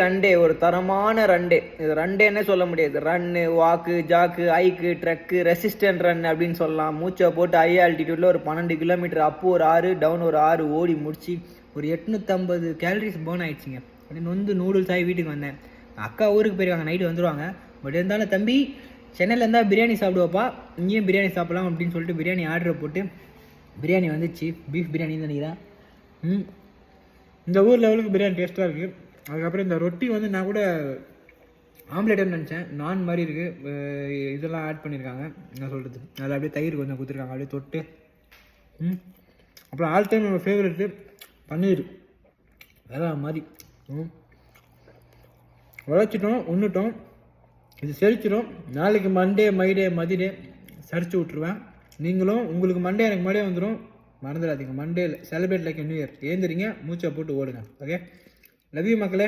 ரண்டே ஒரு தரமான ரண்டே. இது ரண்டேன்னே சொல்ல முடியாது. ரன்னு, வாக்கு, ஜாக்கு, ஐக்கு, ட்ரக்கு, ரெசிஸ்டன்ட் ரன் அப்படின்னு சொல்லலாம். மூச்சை போட்டு ஹை ஆல்டிடியூட்ல ஒரு 12 கிலோமீட்டர் அப்பு ஒரு 6 டவுன் ஒரு 6 ஓடி முடிச்சு ஒரு 850 கேலரிஸ் பேர்ன் ஆயிடுச்சுங்க. அப்படின்னு வந்து நூடுல்ஸ் ஆகி வீட்டுக்கு வந்தேன். அக்கா ஊருக்கு போயிருக்காங்க, நைட்டு வந்துடுவாங்க. பட் இருந்தாலும் தம்பி சென்னையில் இருந்தால் பிரியாணி சாப்பிடுவாப்பா, இங்கேயும் பிரியாணி சாப்பிடலாம் அப்படின்னு சொல்லிட்டு பிரியாணி ஆர்டர் போட்டு பிரியாணி வந்துச்சு. பீஃப் பிரியாணி நினைக்கிறேன். இந்த ஊர் லெவலுக்கு பிரியாணி டேஸ்ட்டாக இருக்குது. அதுக்கப்புறம் இந்த ரொட்டி வந்து நான் கூட ஆம்லேட்னு நினச்சேன், நான் மாதிரி இருக்குது. இதெல்லாம் ஆட் பண்ணியிருக்காங்க, என்ன சொல்கிறது, அதில் அப்படியே தயிர் கொஞ்சம் கொடுத்துருக்காங்க, அப்படியே தொட்டு. அப்புறம் ஆல் டைம் நம்ம ஃபேவரெட்டு பன்னீர் வேற மாதிரி. உழைச்சிட்டோம், உண்ணுட்டோம், இது செழிச்சிடும். நாளைக்கு மண்டே மதிடே சரிச்சு விட்ருவேன். நீங்களும் உங்களுக்கு மண்டே எனக்கு மண்டே வந்துடும், மறந்துடாதீங்க. Monday celebrate like new year. ஏந்திரிங்க, மூச்சை போட்டு ஓடுங்க. ஓகே, லவ் யூ மக்களே.